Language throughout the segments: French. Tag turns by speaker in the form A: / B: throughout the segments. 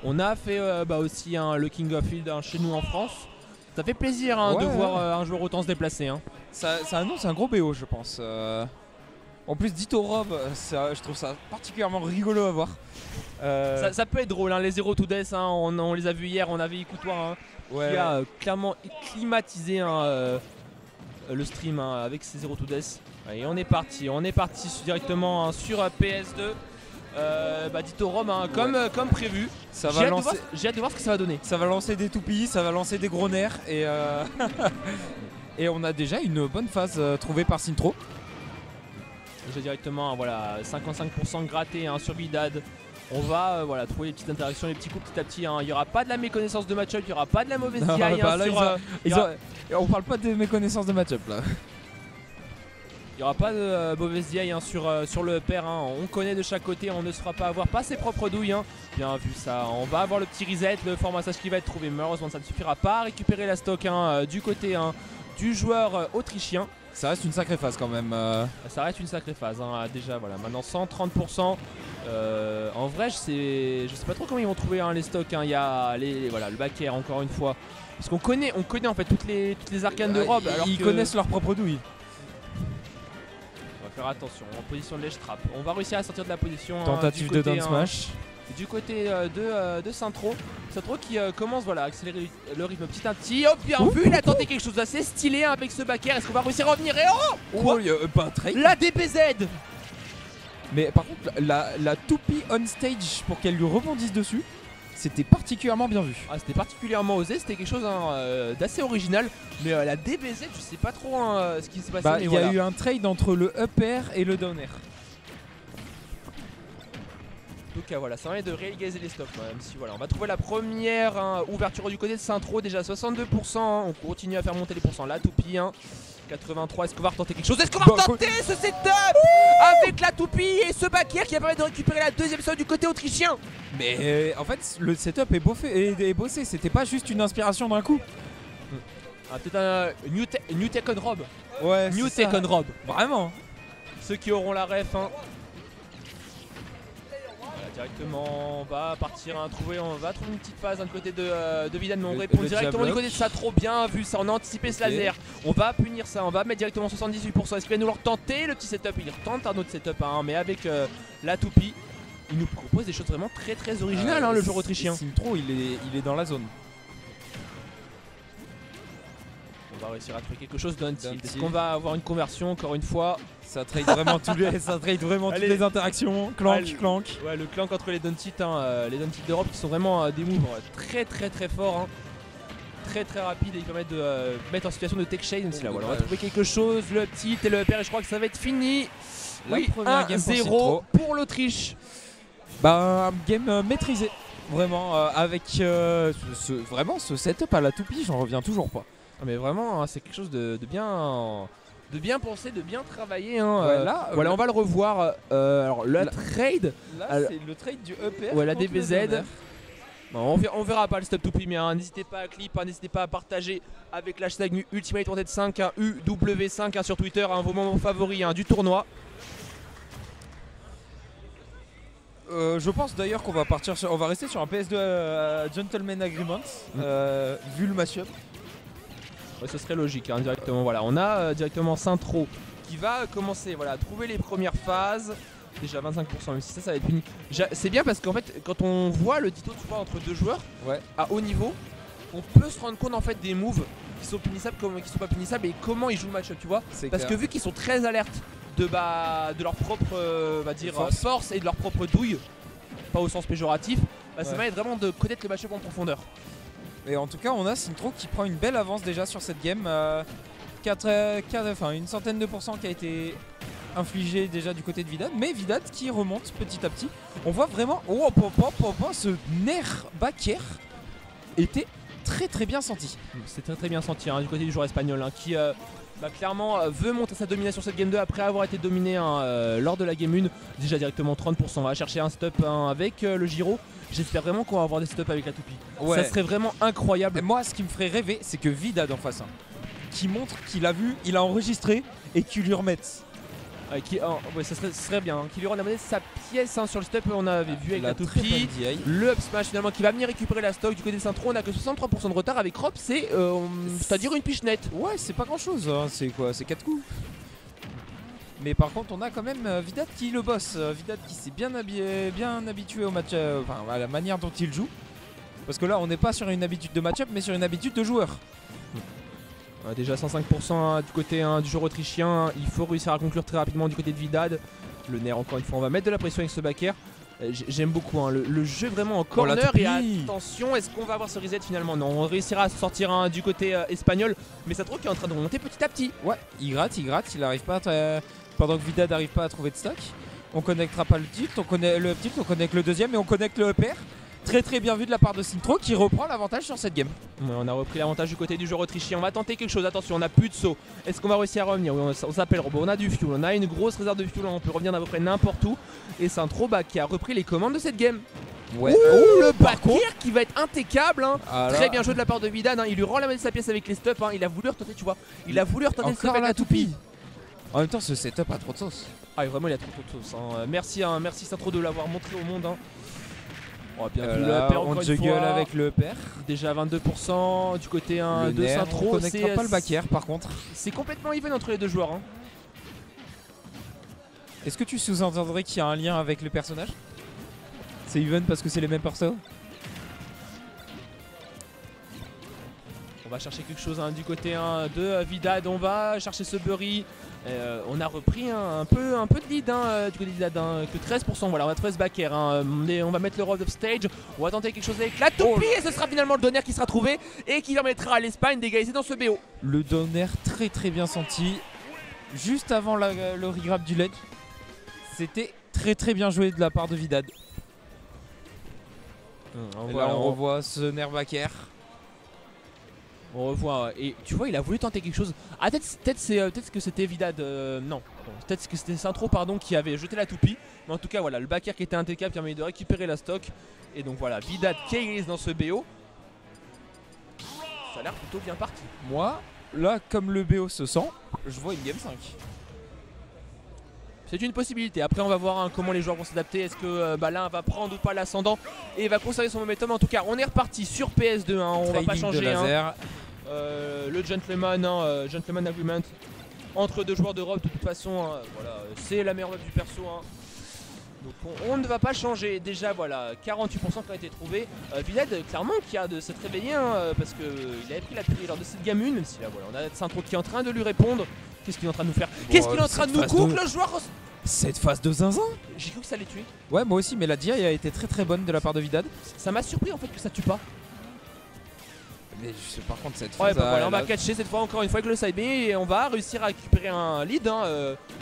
A: On a fait aussi le King of Field chez nous en France. Ça fait plaisir de voir un joueur autant se déplacer.
B: Ça annonce un gros BO, je pense. En plus, Ditto Rob, je trouve ça particulièrement rigolo à voir.
A: Ça peut être drôle, les Zero to Death, on les a vus hier, on avait Ikutoir qui a clairement climatisé le stream avec ses Zero to Death. Et on est parti directement sur PS2. Ditto Rob comme prévu. J'ai hâte de voir ce que ça va donner.
B: Ça va lancer des toupies, ça va lancer des gros nerfs et, et on a déjà une bonne phase trouvée par Sintro.
A: Déjà directement 55% gratté sur Vidad. On va trouver les petites interactions, les petits coups petit à petit. Il n'y aura pas de la méconnaissance de match-up, il n'y aura pas de la mauvaise DI.
B: On parle pas de méconnaissance de match-up là.
A: Il n'y aura pas de mauvaise DI sur le pair. On connaît de chaque côté, on ne se fera pas avoir, pas ses propres douilles. Bien vu ça, on va avoir le petit reset, le formatage qui va être trouvé. Malheureusement, ça ne suffira pas à récupérer la stock du côté du joueur autrichien.
B: Ça reste une sacrée phase quand même.
A: Ça reste une sacrée phase déjà maintenant 130%. En vrai je sais pas trop comment ils vont trouver les stocks. Il y a le back air encore une fois. Parce qu'on connaît en fait toutes les arcanes de Rob.
B: Ils connaissent leur propre douille.
A: On va faire attention en position de ledge trap. On va réussir à sortir de la position.
B: Tentative de down smash.
A: Du côté de Sintro qui commence à accélérer le rythme petit à petit. Oh bien vu, il a tenté quelque chose d'assez stylé avec ce back air. Est-ce qu'on va réussir à revenir? La DBZ.
B: Mais par contre la toupie on stage pour qu'elle lui rebondisse dessus, c'était particulièrement bien vu.
A: C'était particulièrement osé, c'était quelque chose d'assez original. Mais la DBZ, je sais pas trop ce qui s'est passé.
B: Il y a eu un trade entre le up air et le down air.
A: Donc ça va être de réégaliser les stocks même si on va trouver la première ouverture du côté de Sintro, déjà 62%. On continue à faire monter les pourcents. La toupie 83, est-ce qu'on va retenter quelque chose? Est-ce qu'on va retenter ce setup avec la toupie et ce back air qui va permettre de récupérer la deuxième stock du côté autrichien?
B: Mais en fait le setup est bossé, c'était pas juste une inspiration d'un coup.
A: Peut-être un New Tekken Rob.
B: Ouais,
A: New Tekken Rob.
B: Vraiment.
A: Ceux qui auront la ref. Directement, on va partir on va trouver une petite phase du côté de Vidad, mais on répond directement du côté de Sintro. Bien vu ça, on a anticipé ce laser. On va punir ça, on va mettre directement 78%. Est-ce qu'il va nous le retenter le petit setup? Il retente un autre setup, mais avec la toupie. Il nous propose des choses vraiment très très originales, le joueur autrichien.
B: Sintro, il est dans la zone.
A: On va réussir à trouver quelque chose d'un tilt. Est-ce qu'on va avoir une conversion encore une fois?
B: Ça trade vraiment, toutes les interactions. Clank.
A: Ouais, le clank entre les down tilts, les down tilts d'Europe qui sont vraiment des moves très très très forts. Très très rapides et qui permettent de mettre en situation de tech shade. Même si là, on va trouver quelque chose. Le tilt et le pair, et je crois que ça va être fini. Oui, 1-0 pour l'Autriche.
B: Un game maîtrisé. Vraiment, avec ce setup à la toupie, j'en reviens toujours pas.
A: Mais vraiment, c'est quelque chose de bien pensé, de bien travaillé.
B: On va le revoir.
A: Alors le trade.
B: Là, c'est le trade du EP.
A: La DBZ. On verra pas le stop to play, mais n'hésitez pas à clip, n'hésitez pas à partager avec l'hashtag Ultimate5 UW5 sur Twitter, vos moments favoris du tournoi.
B: Je pense d'ailleurs qu'on va on va rester sur un PS2 Gentleman Agreement vu le match-up.
A: Ouais, ce serait logique directement. On a directement Sintro qui va commencer à trouver les premières phases. Déjà 25%, même si ça va être puni. C'est bien parce qu'en fait quand on voit le ditto entre deux joueurs à haut niveau, on peut se rendre compte en fait des moves qui sont punissables comme qui sont pas punissables et comment ils jouent le match-up, tu vois. Parce que vu qu'ils sont très alertes de leur propre force et de leur propre douille, pas au sens péjoratif, ça va être vraiment de connaître le match-up en profondeur.
B: Et en tout cas, on a Sintro qui prend une belle avance déjà sur cette game. Une centaine de pourcents qui a été infligée déjà du côté de Vidad. Mais Vidad qui remonte petit à petit. On voit vraiment. Ce nerf back air était très très bien senti.
A: C'est très très bien senti du côté du joueur espagnol qui clairement veut montrer sa domination sur cette game 2 après avoir été dominé lors de la game 1. Déjà directement 30%. On va chercher un stop avec le gyro. J'espère vraiment qu'on va avoir des stops avec la toupie. Ça serait vraiment incroyable.
B: Et moi, ce qui me ferait rêver, c'est que Vidad en face, qui montre qu'il a vu, il a enregistré et qu'il lui remette.
A: Ouais, ça serait bien, hein, qui lui rend la monnaie sa pièce hein, sur le step, on avait vu avec la
B: très bonne
A: toupie.
B: DI.
A: Le up smash finalement qui va venir récupérer la stock du côté de Saint-Tro, on a que 63% de retard avec Rob, c'est-à-dire une pichenette.
B: Ouais, c'est pas grand chose, hein. C'est quoi? C'est 4 coups. Mais par contre, on a quand même Vidat qui le boss. Vidat qui s'est bien habitué au match, à la manière dont il joue. Parce que là, on n'est pas sur une habitude de match-up, mais sur une habitude de joueur.
A: Déjà 105% hein, du côté du joueur autrichien, il faut réussir à conclure très rapidement du côté de Vidad. Le nerf encore une fois, on va mettre de la pression avec ce back air. J'aime beaucoup hein, le jeu vraiment en corner et attention, est-ce qu'on va avoir ce reset finalement? Non, on réussira à sortir hein, du côté espagnol, mais Saint-Tro qui est en train de remonter petit à petit.
B: Ouais, il gratte, il arrive pas pendant que Vidad n'arrive pas à trouver de stock. On connectera pas le tilt, on connecte le deuxième et on connecte le upper. Très bien vu de la part de Saint-Tro qui reprend l'avantage sur cette game.
A: Ouais, on a repris l'avantage du côté du joueur autrichien. On va tenter quelque chose. Attention, on n'a plus de saut. Est-ce qu'on va réussir à revenir? Oui, on s'appelle Robo. On a du fuel. On a une grosse réserve de fuel. On peut revenir d'à peu près n'importe où. Et Saint-Tro qui a repris les commandes de cette game.
B: Ouais.
A: Ouh, le back air qui va être impeccable. Hein.
B: Ah
A: très bien joué de la part de Vidad. Hein. Il lui rend la main de sa pièce avec les stops. Hein. Il a voulu retenter, tu vois. Il a voulu retenter le stop avec la toupie.
B: En même temps, ce setup a trop de sauce.
A: Ah, vraiment, il a trop de sauce. Hein. Merci Saint-Tro de l'avoir montré au monde. Hein. Oh, bien vu,
B: on juggle avec le père.
A: Déjà 22% du côté de Saint-Tro.
B: On connectera pas le back air par contre.
A: C'est complètement even entre les deux joueurs. Hein.
B: Est-ce que tu sous-entendrais qu'il y a un lien avec le personnage? C'est even parce que c'est les mêmes persos?
A: On va chercher quelque chose hein, du côté de Vidad. On va chercher ce Burry. On a repris un peu de lead du côté de Vidad, que 13%. Voilà, on va trouver ce back air. On va mettre le road of stage. On va tenter quelque chose avec la toupie et ce sera finalement le donner qui sera trouvé et qui permettra à l'Espagne d'égaliser dans ce BO.
B: Le donner très bien senti. Juste avant le regrab du ledge. C'était très bien joué de la part de Vidad. On revoit ce nerf back air.
A: On revoit et tu vois il a voulu tenter quelque chose. Ah peut-être que c'était Vidad non peut-être que c'était Saint-Tro pardon qui avait jeté la toupie. Mais en tout cas voilà le back air qui était impeccable permet de récupérer la stock. Et donc voilà Vidad qui est dans ce BO. Ça a l'air plutôt bien parti.
B: Moi là comme le BO se sent, je vois une game 5.
A: C'est une possibilité. Après, on va voir hein, comment les joueurs vont s'adapter. Est-ce que l'un va prendre ou pas l'ascendant et va conserver son momentum. En tout cas, on est reparti sur PS2. Hein, on va pas changer. Hein. Le gentleman agreement entre deux joueurs d'Europe. De toute façon, hein, voilà, c'est la meilleure map du perso. Hein. Donc on ne va pas changer. Déjà, voilà, 48% qui ont été trouvés. Vidad, clairement, qui a de s'être réveillé hein, parce qu'il avait pris la pluie lors de cette game 1. Même si là, voilà, on a Saint-Tro qui est en train de lui répondre. Qu'est-ce qu'il est en train de nous faire? Qu'est-ce qu'il est en train de nous cook le joueur?
B: Cette phase de zinzin.
A: J'ai cru que ça allait tuer.
B: Ouais moi aussi mais la DI a été très bonne de la part de Vidad.
A: Ça m'a surpris en fait que ça tue pas.
B: Mais par contre cette phase
A: voilà, on va catcher cette fois encore une fois avec le side B et on va réussir à récupérer un lead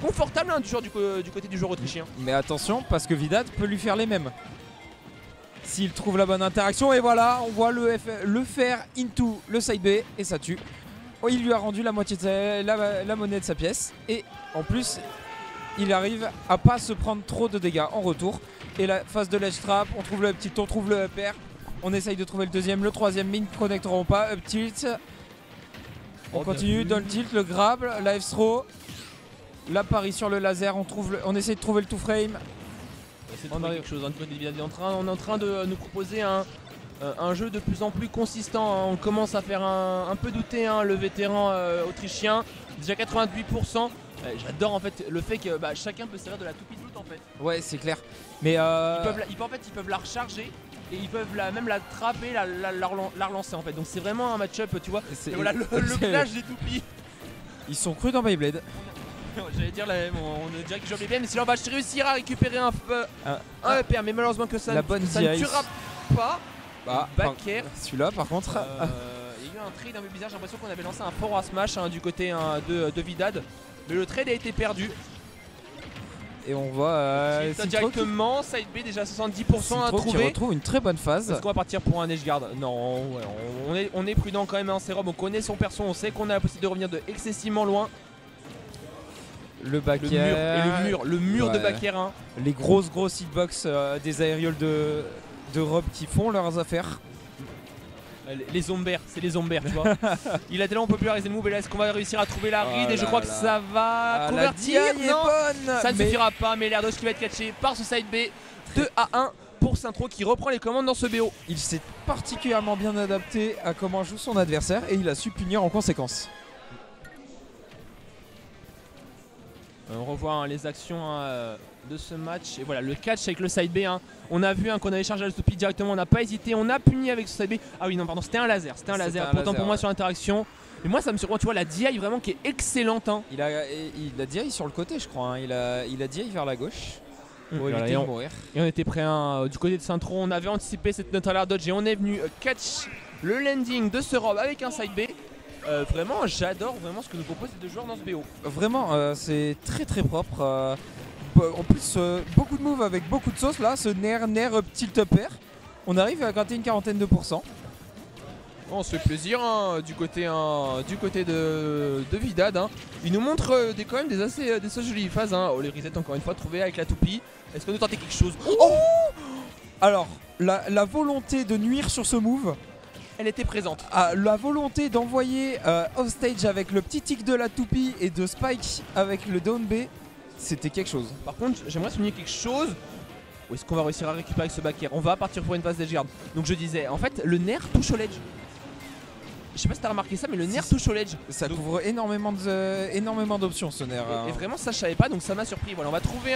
A: confortable du côté du joueur autrichien.
B: Mais attention parce que Vidad peut lui faire les mêmes. S'il trouve la bonne interaction et voilà on voit le faire into le side B et ça tue. Oh, il lui a rendu la moitié de la monnaie de sa pièce et en plus il arrive à pas se prendre trop de dégâts en retour. Et la phase de ledge trap, on trouve le petit, on trouve le upper. On essaye de trouver le deuxième, le troisième, mais ils ne connecteront pas. Up tilt. On continue, down tilt, le grab, la F-throw. La pari sur le laser, on essaye de trouver le two frame.
A: On a quelque chose, on est en train de nous proposer un jeu de plus en plus consistant. Hein. On commence à faire un peu douter hein, le vétéran autrichien. Déjà 88%. J'adore en fait le fait que chacun peut servir de la toupie de loot en fait.
B: Ouais c'est clair. Mais
A: ils peuvent la recharger et ils peuvent même la trapper, la relancer en fait. Donc c'est vraiment un match-up tu vois. Et voilà le clash des toupies.
B: Ils sont crus dans Beyblade.
A: J'allais dire on dirait qu'ils jouent bien mais si là on va réussir à récupérer un upper mais malheureusement que ça ne tuera pas. Back air.
B: Celui-là par contre.
A: Il y a eu un trade un peu bizarre, j'ai l'impression qu'on avait lancé un forward smash du côté de Vidad. Mais le trade a été perdu.
B: Et on voit
A: directement, side B déjà 70% à trouver.
B: Qui retrouve une très bonne phase.
A: Est-ce qu'on va partir pour un edge guard? Non, ouais, on est prudent quand même en Serum, on connaît son perso, on sait qu'on a la possibilité de revenir de excessivement loin.
B: Le back air.
A: Le mur de back air. Hein.
B: Les grosses hitbox des aérioles de Rob qui font leurs affaires.
A: Les zombies, c'est les zombies, tu vois. Il a tellement popularisé le move et là est-ce qu'on va réussir à trouver la read et je crois que ça va convertir. Non, ça ne suffira pas, mais l'air de ce qui va être catché par ce side B. 2-1 pour Syntro qui reprend les commandes dans ce BO.
B: Il s'est particulièrement bien adapté à comment joue son adversaire et il a su punir en conséquence.
A: On revoit les actions de ce match et voilà le catch avec le side B. On a vu qu'on avait chargé le topi directement, on n'a pas hésité, on a puni avec ce side B. Ah oui non pardon, c'était un laser, pourtant pour moi sur l'interaction. Mais moi ça me surprend, tu vois la DI vraiment qui est excellente.
B: Il a DI sur le côté je crois, il a DI vers la gauche. Pour
A: voilà,
B: éviter de mourir.
A: Et on était prêt du côté de Syntro, on avait anticipé cette neutral air dodge et on est venu catch le landing de ce rob avec un side B. Vraiment j'adore vraiment ce que nous proposent ces deux joueurs dans ce BO.
B: Vraiment c'est très très propre. En plus beaucoup de moves avec beaucoup de sauce là, ce nair tilt up air. On arrive à gratter une quarantaine de %.
A: On se fait plaisir du côté de Vidad. Il nous montre quand même des assez jolies phases. Oh les resets encore une fois trouvées avec la toupie. Est-ce qu'on nous tenter quelque chose?
B: Oh alors la volonté de nuire sur ce move,
A: elle était présente.
B: La volonté d'envoyer offstage avec le petit tic de la toupie et de Spike avec le down B, c'était quelque chose.
A: Par contre j'aimerais souligner quelque chose. Où est-ce qu'on va réussir à récupérer avec ce back air? On va partir pour une phase d'edge guard. Donc je disais en fait le nerf touche au ledge. Je sais pas si t'as remarqué ça mais le nerf touche au ledge.
B: Ça couvre énormément d'options ce nerf.
A: Et vraiment ça je savais pas donc ça m'a surpris. Voilà on va trouver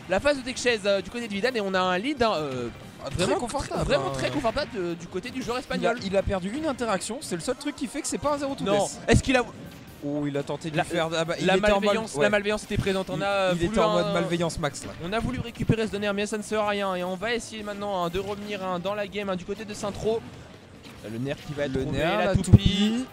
A: la phase de tech chaise du côté de Vidal et on a un lead vraiment très confortable du côté du joueur espagnol.
B: Il a perdu une interaction, c'est le seul truc qui fait que c'est pas un 0 to
A: Non,
B: death.
A: est-ce qu'il a...
B: Oh il a tenté de le faire.
A: La malveillance était présente.
B: Il était en mode malveillance max là.
A: On a voulu récupérer ce nerf mais ça ne sert à rien et on va essayer maintenant de revenir dans la game du côté de Syntro. Le nerf qui va être trouvé, la toupie.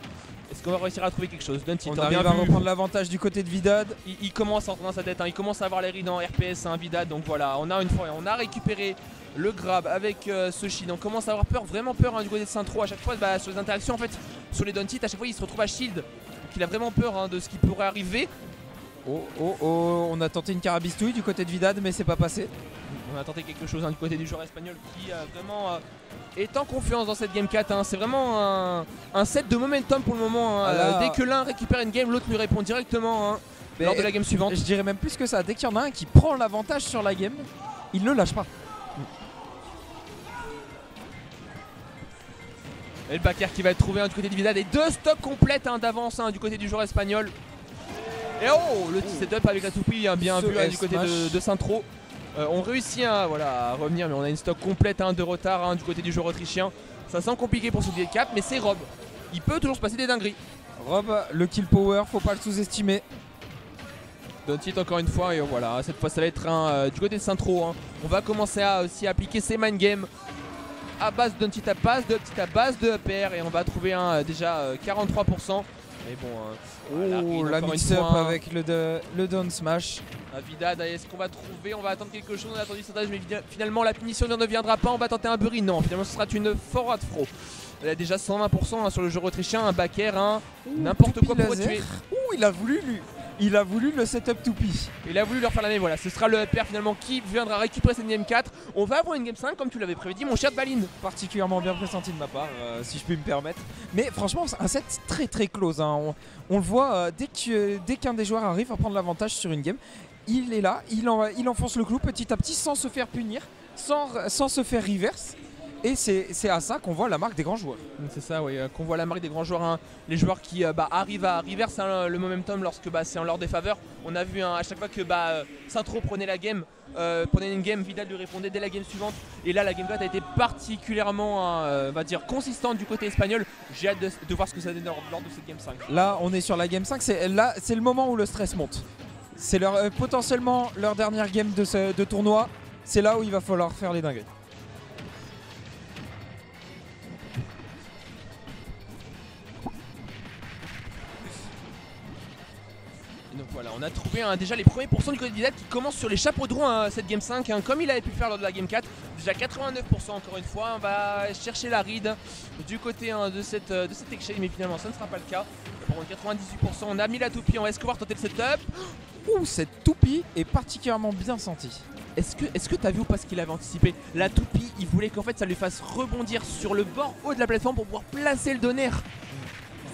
A: Est-ce qu'on va réussir à trouver quelque chose?
B: On arrive à reprendre l'avantage du côté de Vidad.
A: Il commence à entrer dans sa tête, il commence à avoir les rides en RPS Vidad. Donc voilà, on a récupéré le grab avec ce shield. On commence à avoir peur, vraiment peur du côté de Syntro. À chaque fois sur les interactions en fait, sur les down hits, à chaque fois il se retrouve à shield. Donc il a vraiment peur de ce qui pourrait arriver.
B: On a tenté une carabistouille du côté de Vidad mais c'est pas passé.
A: On a tenté quelque chose du côté du joueur espagnol qui vraiment est en confiance dans cette game 4. C'est vraiment un set de momentum pour le moment. Dès que l'un récupère une game, l'autre lui répond directement lors de la game suivante.
B: Je dirais même plus que ça, dès qu'il y en a un qui prend l'avantage sur la game, il ne le lâche pas.
A: Et le backer qui va être trouvé du côté de Vidal et deux stocks complètes d'avance du côté du joueur espagnol. Et le petit setup avec la toupie bien vu du côté de Syntro. On réussit à revenir mais on a une stock complète de retard du côté du joueur autrichien. Ça sent compliqué pour ce cap mais c'est Rob. Il peut toujours se passer des dingueries.
B: Rob, le kill power, faut pas le sous-estimer.
A: Don't hit encore une fois et voilà, cette fois ça va être du côté de Syntro. On va commencer à aussi appliquer ses mind games à base d'un petit à base de upper et on va trouver déjà 43%. Mais bon,
B: la mix-up avec le down smash.
A: Vidad, est-ce qu'on va trouver? On va attendre quelque chose, on a attendu ça, mais finalement la punition ne viendra pas, on va tenter un bury. Non, finalement ce sera une forward throw. Elle a déjà 120% sur le joueur autrichien, un back air, n'importe quoi pour tuer.
B: Il a voulu le setup toupie.
A: Il a voulu leur faire la même, voilà. Ce sera le upper finalement qui viendra récupérer cette game 4. On va avoir une game 5 comme tu l'avais prévu, mon cher Baline.
B: Particulièrement bien pressenti de ma part, si je puis me permettre. Mais franchement, c'est un set très très close. On le voit dès qu'un des joueurs arrive à prendre l'avantage sur une game, il est là, il enfonce le clou petit à petit sans se faire punir, sans se faire reverse. Et c'est à ça qu'on voit la marque des grands joueurs.
A: C'est ça, oui, qu'on voit la marque des grands joueurs. Les joueurs qui arrivent à reverse le momentum lorsque c'est en leur défaveur. On a vu à chaque fois que Syntro prenait la game, prenait une game, Vidal lui répondait dès la game suivante. Et là, la game 4 a été particulièrement consistante du côté espagnol. J'ai hâte de voir ce que ça donne lors de cette game 5.
B: Là, on est sur la game 5. C'est le moment où le stress monte. C'est potentiellement leur dernière game de tournoi. C'est là où il va falloir faire les dingueries.
A: Donc voilà, on a trouvé déjà les premiers pourcents du côté de Vidal qui commence sur les chapeaux de roue cette game 5 comme il avait pu le faire lors de la game 4. Déjà 89% encore une fois, on va chercher la read du côté de cette exchange mais finalement ça ne sera pas le cas. Pour 98%, on a mis la toupie, on va pouvoir tenter le setup.
B: Cette toupie est particulièrement bien sentie.
A: est-ce que t'as vu ou pas ce qu'il avait anticipé? La toupie, il voulait qu'en fait ça lui fasse rebondir sur le bord haut de la plateforme pour pouvoir placer le donner.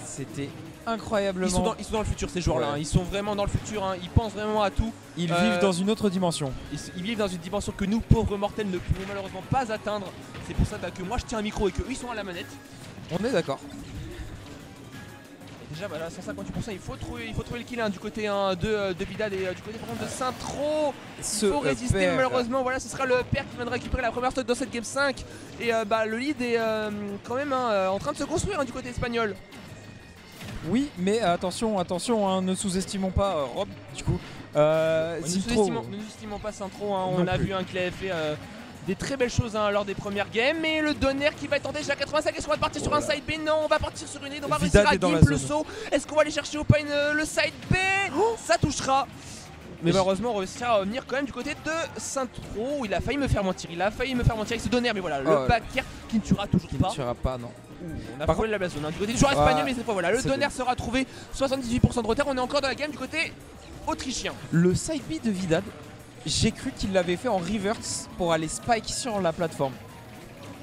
B: C'était incroyablement.
A: Ils sont dans le futur ces joueurs-là,
B: Ouais.
A: hein. Ils sont vraiment dans le futur, hein. Ils pensent vraiment à tout.
B: Ils vivent dans une autre dimension.
A: Ils vivent dans une dimension que nous, pauvres mortels, ne pouvons malheureusement pas atteindre. C'est pour ça que moi je tiens un micro et qu'eux ils sont à la manette.
B: On est d'accord.
A: Déjà voilà, 158%, il faut trouver le kill, hein, du côté de Vidad et du côté par contre de Saint-Tro. Il faut résister,
B: père.
A: malheureusement. Voilà, ce sera le père qui vient de récupérer la première stock dans cette game 5. Et le lead est quand même en train de se construire, hein, du côté espagnol.
B: Oui, mais attention, hein, ne sous-estimons pas Rob, du coup.
A: Ne sous-estimons pas Saint-Tro, hein. On a vu qu'il avait fait des très belles choses, hein, lors des premières games. Mais le donner qui va être tenté déjà à 85, est-ce qu'on va partir sur un side B? Non, on va partir sur une aide, on va réussir à gimp le saut. Est-ce qu'on va aller chercher au pain le side B? Ça touchera. Mais malheureusement on réussira à revenir quand même du côté de Saint-Tro. Il a failli me faire mentir, avec ce donner. Mais voilà, le back air qui ne tuera toujours pas.
B: Qui ne tuera pas, non.
A: On a frôlé la base zone, hein, du côté du joueur espagnol, mais cette fois voilà, le donner sera trouvé. 78% de retard, on est encore dans la game du côté autrichien.
B: Le side B de Vidad, j'ai cru qu'il l'avait fait en reverse pour aller spike sur la plateforme.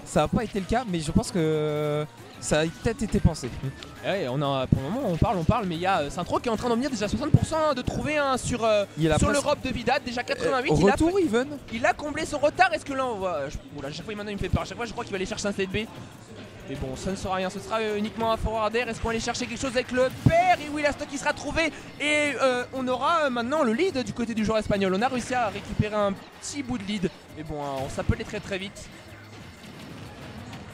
B: Ça n'a pas été le cas, mais je pense que ça a peut-être été pensé.
A: Ouais, pour le moment on parle, mais il y a Saint-Tro qui est en train d'en venir déjà 60% de trouver un sur l'Europe de Vidad, déjà 88.
B: Retour even.
A: Il a comblé son retard. Est-ce que là on va. Bon, là, à chaque fois maintenant il me fait peur, à chaque fois je crois qu'il va aller chercher un side B. Mais bon, ça ne sera rien, ce sera uniquement un forward air. Est-ce qu'on va aller chercher quelque chose avec le père? Et oui, la stock qui sera trouvée. Et on aura maintenant le lead du côté du joueur espagnol. On a réussi à récupérer un petit bout de lead. Mais bon, on s'appelait très très vite.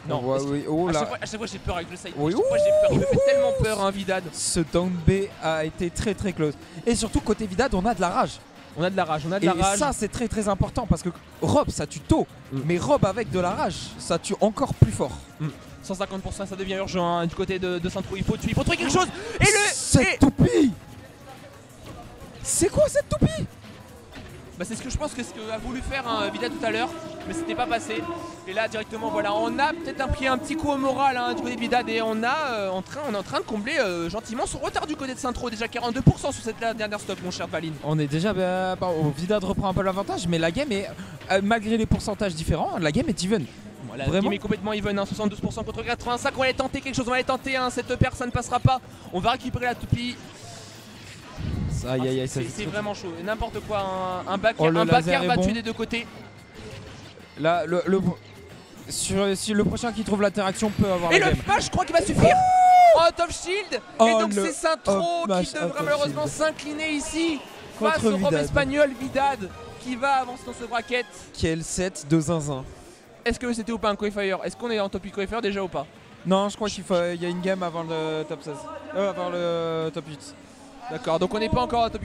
A: Non,
B: oh,
A: à chaque fois j'ai peur avec le side.
B: Oui,
A: à chaque fois j'ai peur, il me fait tellement peur, hein, Vidad.
B: Ce down B a été très très close. Et surtout côté Vidad, on a de la rage.
A: On a de la rage.
B: Et ça c'est très très important parce que Rob ça tue tôt, mais Rob avec de la rage ça tue encore plus fort.
A: 150%, ça devient urgent, hein, du côté de Saint-Tro. Il faut trouver quelque chose. Et
B: cette toupie. C'est quoi cette toupie?
A: Bah c'est ce que je pense que ce qu'a voulu faire, hein, Vidad tout à l'heure, mais c'était pas passé. Et là directement voilà, on a peut-être pris un petit coup au moral, hein, du côté de Vidad, et on est en train de combler gentiment son retard du côté de Saint-Tro, déjà 42% sur cette dernière stop, mon cher Valine.
B: On est déjà Vidad reprend un peu l'avantage, mais la game est malgré les pourcentages différents, la game est even.
A: La game est complètement even, hein, 72% contre 85. On va aller tenter quelque chose, on va aller tenter, hein, cette paire, ça ne passera pas. On va récupérer la toupie. C'est vraiment chaud, n'importe quoi, un back air va tuer des deux côtés.
B: Là, si le prochain qui trouve l'interaction peut avoir
A: et
B: la
A: le
B: game.
A: smash, je crois qu'il va suffire. Out of shield. Et donc c'est Saint-Tro qui devra malheureusement s'incliner ici face au Rob espagnol Vidad qui va avancer dans ce bracket.
B: Quel set de zinzin.
A: Est-ce que c'était ou pas un qualifier? Est-ce qu'on est en top 8 qualifier déjà ou pas?
B: Non, je crois qu'il y a une game avant le top 16. Avant le top 8.
A: D'accord, donc on n'est pas encore en top 8